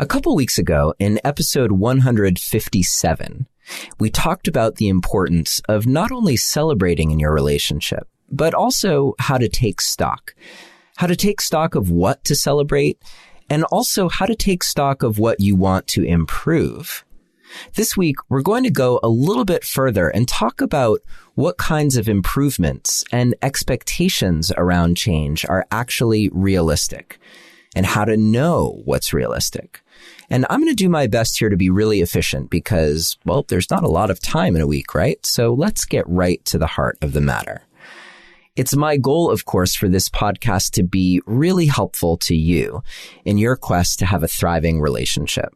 A couple weeks ago, in episode 157, we talked about the importance of not only celebrating in your relationship, but also how to take stock. How to take stock of what to celebrate, and also how to take stock of what you want to improve. This week, we're going to go a little bit further and talk about what kinds of improvements and expectations around change are actually realistic, and how to know what's realistic. And I'm going to do my best here to be really efficient because, well, there's not a lot of time in a week, right? So let's get right to the heart of the matter. It's my goal, of course, for this podcast to be really helpful to you in your quest to have a thriving relationship.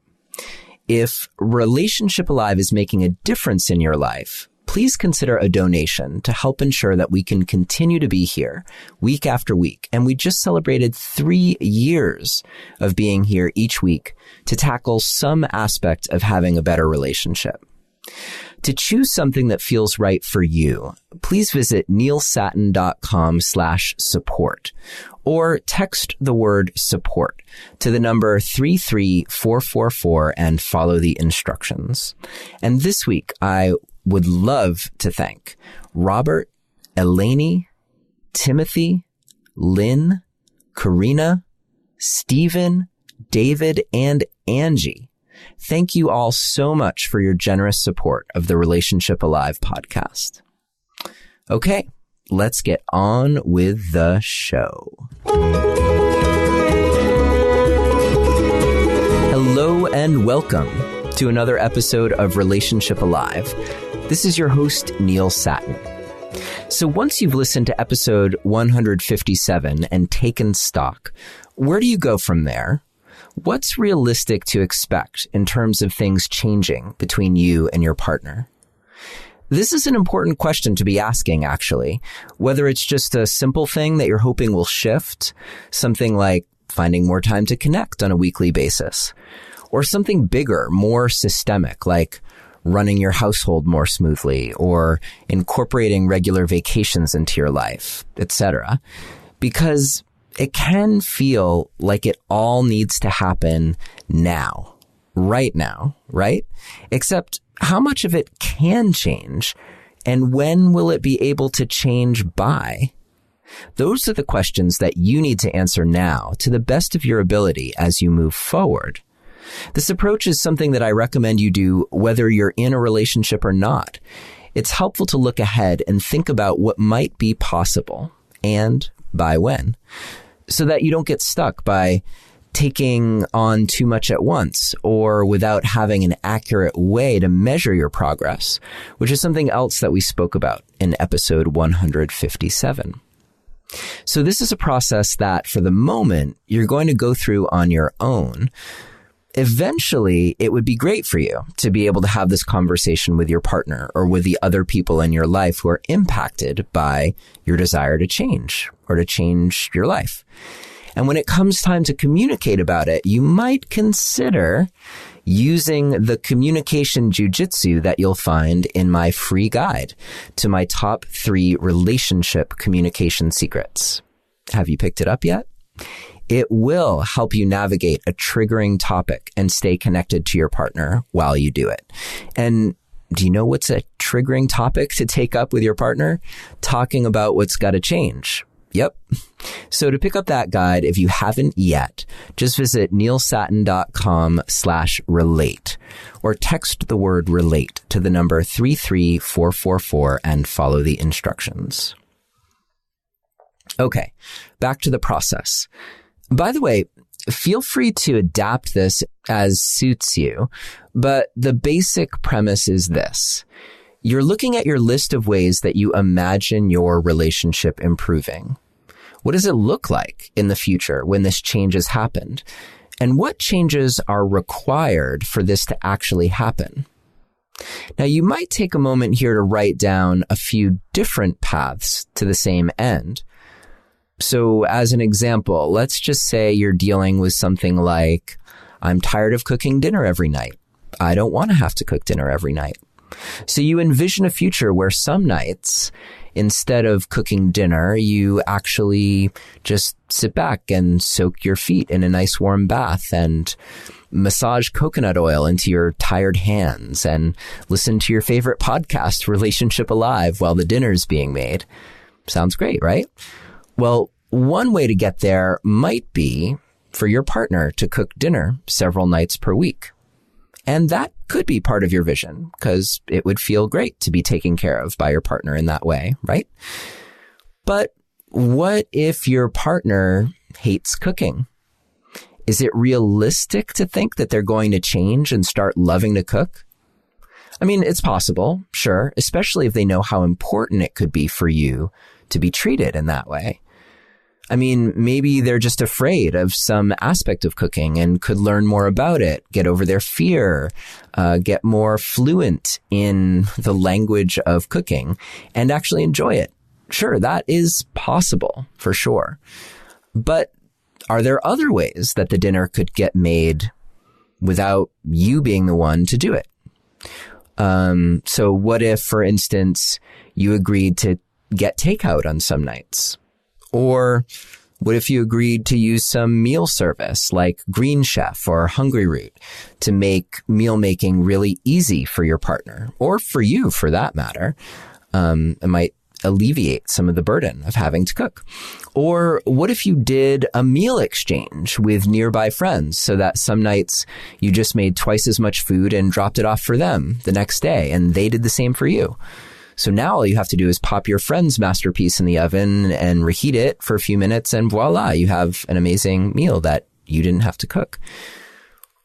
If Relationship Alive is making a difference in your life, please consider a donation to help ensure that we can continue to be here week after week. And we just celebrated 3 years of being here each week to tackle some aspect of having a better relationship. To choose something that feels right for you, please visit neilsatin.com/support or text the word support to the number 33444 and follow the instructions. And this week, I would love to thank Robert, Eleni, Timothy, Lynn, Karina, Stephen, David, and Angie. Thank you all so much for your generous support of the Relationship Alive podcast. Okay, let's get on with the show. Hello and welcome to another episode of Relationship Alive. This is your host, Neil Satin. So once you've listened to episode 157 and taken stock, where do you go from there? What's realistic to expect in terms of things changing between you and your partner? This is an important question to be asking, actually, whether it's just a simple thing that you're hoping will shift, something like finding more time to connect on a weekly basis, or something bigger, more systemic, like running your household more smoothly or incorporating regular vacations into your life, etc. Because it can feel like it all needs to happen now, right? Except how much of it can change and when will it be able to change by? Those are the questions that you need to answer now to the best of your ability as you move forward. This approach is something that I recommend you do whether you're in a relationship or not. It's helpful to look ahead and think about what might be possible and by when, so that you don't get stuck by taking on too much at once or without having an accurate way to measure your progress, which is something else that we spoke about in episode 157. So this is a process that, for the moment, you're going to go through on your own. Eventually, it would be great for you to be able to have this conversation with your partner or with the other people in your life who are impacted by your desire to change or to change your life. And when it comes time to communicate about it, you might consider using the communication jujitsu that you'll find in my free guide to my top 3 relationship communication secrets. Have you picked it up yet? It will help you navigate a triggering topic and stay connected to your partner while you do it. And do you know what's a triggering topic to take up with your partner? Talking about what's got to change. Yep. So to pick up that guide, if you haven't yet, just visit neilsatin.com/relate or text the word relate to the number 33444 and follow the instructions. Okay, back to the process. By the way, feel free to adapt this as suits you, but the basic premise is this. You're looking at your list of ways that you imagine your relationship improving. What does it look like in the future when this change has happened? And what changes are required for this to actually happen? Now, you might take a moment here to write down a few different paths to the same end. So as an example, let's just say you're dealing with something like, I'm tired of cooking dinner every night. I don't want to have to cook dinner every night. So you envision a future where some nights, instead of cooking dinner, you actually just sit back and soak your feet in a nice warm bath and massage coconut oil into your tired hands and listen to your favorite podcast, Relationship Alive, while the dinner's being made. Sounds great, right? Well, one way to get there might be for your partner to cook dinner several nights per week. And that could be part of your vision because it would feel great to be taken care of by your partner in that way, right? But what if your partner hates cooking? Is it realistic to think that they're going to change and start loving to cook? I mean, it's possible, sure, especially if they know how important it could be for you to be treated in that way. I mean, maybe they're just afraid of some aspect of cooking and could learn more about it, get over their fear, get more fluent in the language of cooking, and actually enjoy it. Sure, that is possible for sure. But are there other ways that the dinner could get made without you being the one to do it? So what if, for instance, you agreed to get takeout on some nights? Or what if you agreed to use some meal service like Green Chef or Hungry Root to make meal making really easy for your partner or for you for that matter? It might alleviate some of the burden of having to cook. Or what if you did a meal exchange with nearby friends so that some nights you just made twice as much food and dropped it off for them the next day and they did the same for you? So now all you have to do is pop your friend's masterpiece in the oven and reheat it for a few minutes and voila, you have an amazing meal that you didn't have to cook.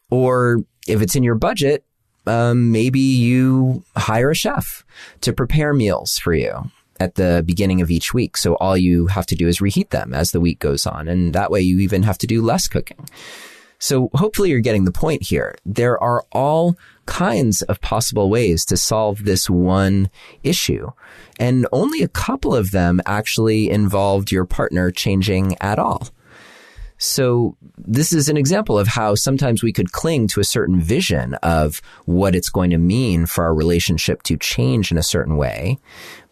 Or if it's in your budget, maybe you hire a chef to prepare meals for you at the beginning of each week. So all you have to do is reheat them as the week goes on. And that way you even have to do less cooking. So hopefully you're getting the point here. There are all kinds of possible ways to solve this one issue. And only a couple of them actually involved your partner changing at all. So this is an example of how sometimes we could cling to a certain vision of what it's going to mean for our relationship to change in a certain way.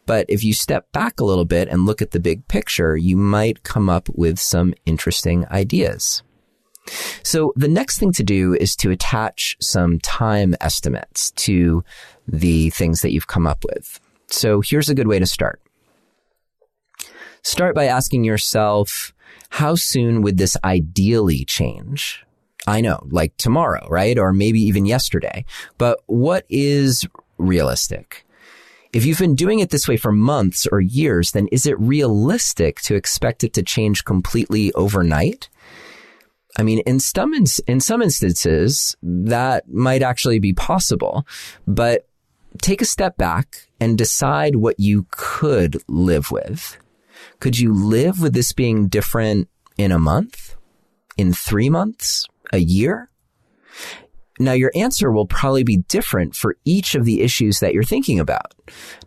But if you step back a little bit and look at the big picture, you might come up with some interesting ideas. So the next thing to do is to attach some time estimates to the things that you've come up with. So here's a good way to start. Start by asking yourself, how soon would this ideally change? I know, like tomorrow, right? Or maybe even yesterday. But what is realistic? If you've been doing it this way for months or years, then is it realistic to expect it to change completely overnight? I mean, in some instances, that might actually be possible, but take a step back and decide what you could live with. Could you live with this being different in a month, in 3 months, a year? Now, your answer will probably be different for each of the issues that you're thinking about,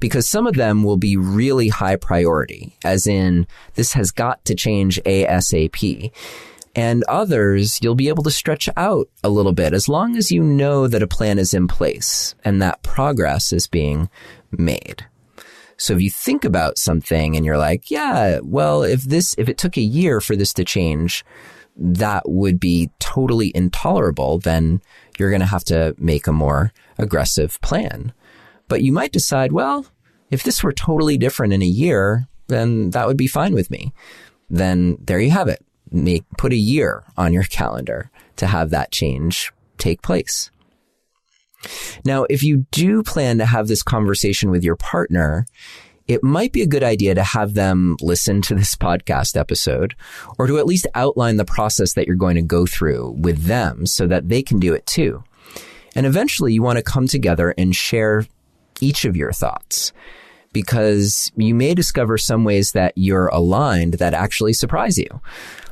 because some of them will be really high priority, as in this has got to change ASAP. And others, you'll be able to stretch out a little bit as long as you know that a plan is in place and that progress is being made. So if you think about something and you're like, yeah, well, if it took a year for this to change, that would be totally intolerable, then you're going to have to make a more aggressive plan. But you might decide, well, if this were totally different in a year, then that would be fine with me. Then there you have it. Put a year on your calendar to have that change take place. Now, if you do plan to have this conversation with your partner, it might be a good idea to have them listen to this podcast episode, or to at least outline the process that you're going to go through with them so that they can do it too. And eventually you want to come together and share each of your thoughts, because you may discover some ways that you're aligned that actually surprise you.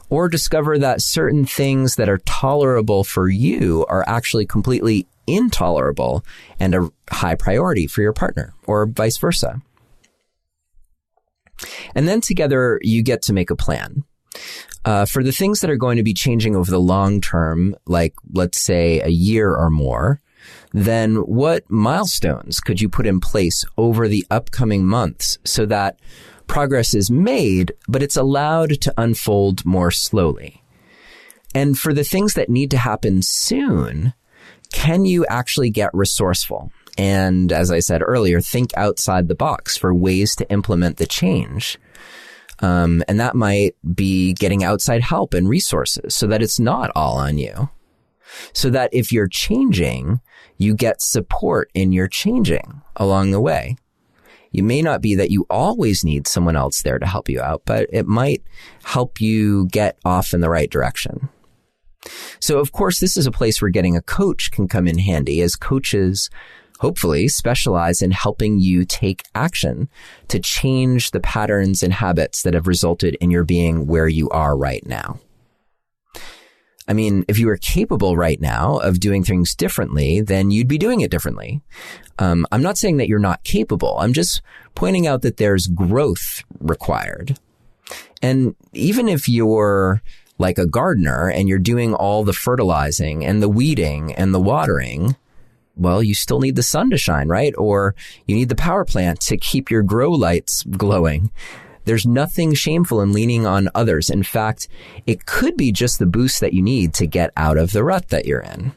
Or discover that certain things that are tolerable for you are actually completely intolerable and a high priority for your partner, or vice versa. And then together you get to make a plan. For the things that are going to be changing over the long term, like let's say a year or more, then what milestones could you put in place over the upcoming months so that progress is made, but it's allowed to unfold more slowly? And for the things that need to happen soon, can you actually get resourceful? And as I said earlier, think outside the box for ways to implement the change. And that might be getting outside help and resources so that it's not all on you. So that if you're changing, you get support in your changing along the way. You may not be that you always need someone else there to help you out, but it might help you get off in the right direction. So, of course, this is a place where getting a coach can come in handy, as coaches hopefully specialize in helping you take action to change the patterns and habits that have resulted in your being where you are right now. I mean, if you were capable right now of doing things differently, then you'd be doing it differently. I'm not saying that you're not capable. I'm just pointing out that there's growth required. And even if you're like a gardener and you're doing all the fertilizing and the weeding and the watering, well, you still need the sun to shine, right? Or you need the power plant to keep your grow lights glowing. There's nothing shameful in leaning on others. In fact, it could be just the boost that you need to get out of the rut that you're in.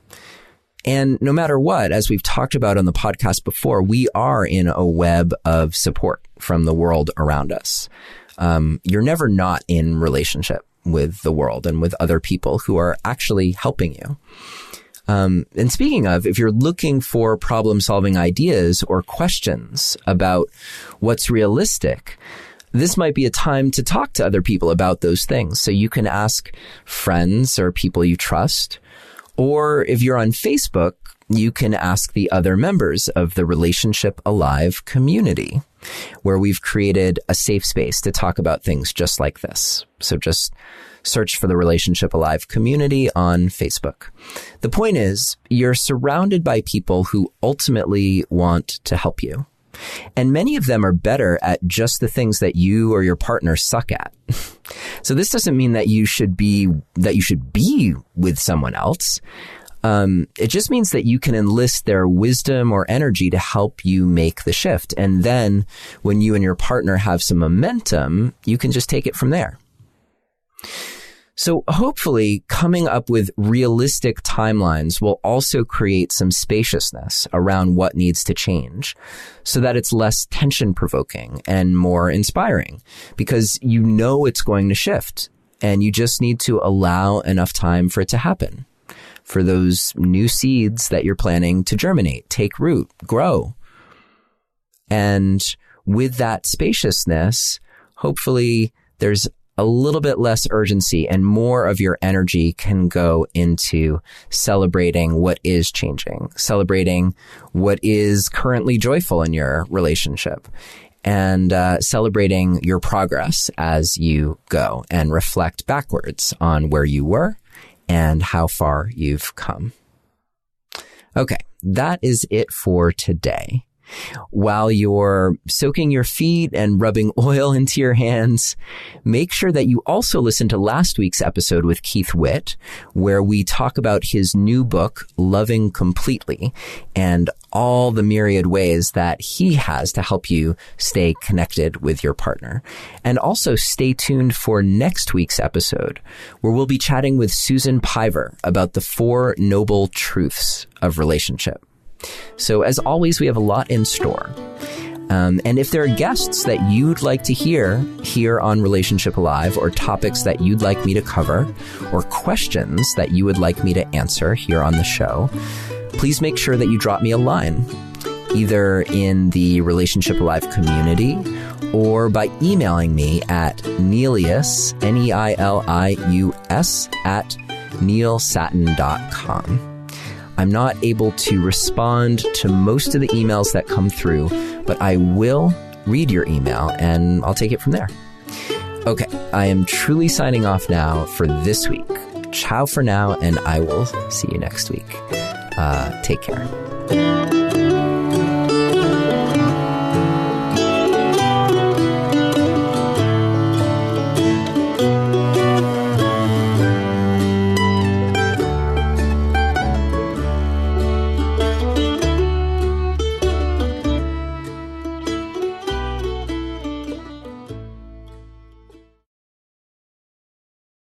And no matter what, as we've talked about on the podcast before, we are in a web of support from the world around us. You're never not in relationship with the world and with other people who are actually helping you. And speaking of, if you're looking for problem-solving ideas or questions about what's realistic, this might be a time to talk to other people about those things. So you can ask friends or people you trust. Or if you're on Facebook, you can ask the other members of the Relationship Alive community, where we've created a safe space to talk about things just like this. So just search for the Relationship Alive community on Facebook. The point is, you're surrounded by people who ultimately want to help you. And many of them are better at just the things that you or your partner suck at. So this doesn't mean that you should be with someone else. It just means that you can enlist their wisdom or energy to help you make the shift. And then when you and your partner have some momentum, you can just take it from there. So hopefully coming up with realistic timelines will also create some spaciousness around what needs to change so that it's less tension-provoking and more inspiring, because you know it's going to shift and you just need to allow enough time for it to happen, for those new seeds that you're planning to germinate, take root, grow. And with that spaciousness, hopefully there's a little bit less urgency and more of your energy can go into celebrating what is changing, celebrating what is currently joyful in your relationship, and celebrating your progress as you go and reflect backwards on where you were and how far you've come. Okay, that is it for today. While you're soaking your feet and rubbing oil into your hands, make sure that you also listen to last week's episode with Keith Witt, where we talk about his new book, Loving Completely, and all the myriad ways that he has to help you stay connected with your partner. And also stay tuned for next week's episode, where we'll be chatting with Susan Piver about the 4 noble truths of relationship. So as always, we have a lot in store. And if there are guests that you'd like to hear here on Relationship Alive, or topics that you'd like me to cover, or questions that you would like me to answer here on the show, please make sure that you drop me a line, either in the Relationship Alive community or by emailing me at Neilius, Neilius, at neilsatin.com. I'm not able to respond to most of the emails that come through, but I will read your email and I'll take it from there. Okay, I am truly signing off now for this week. Ciao for now, and I will see you next week. Take care.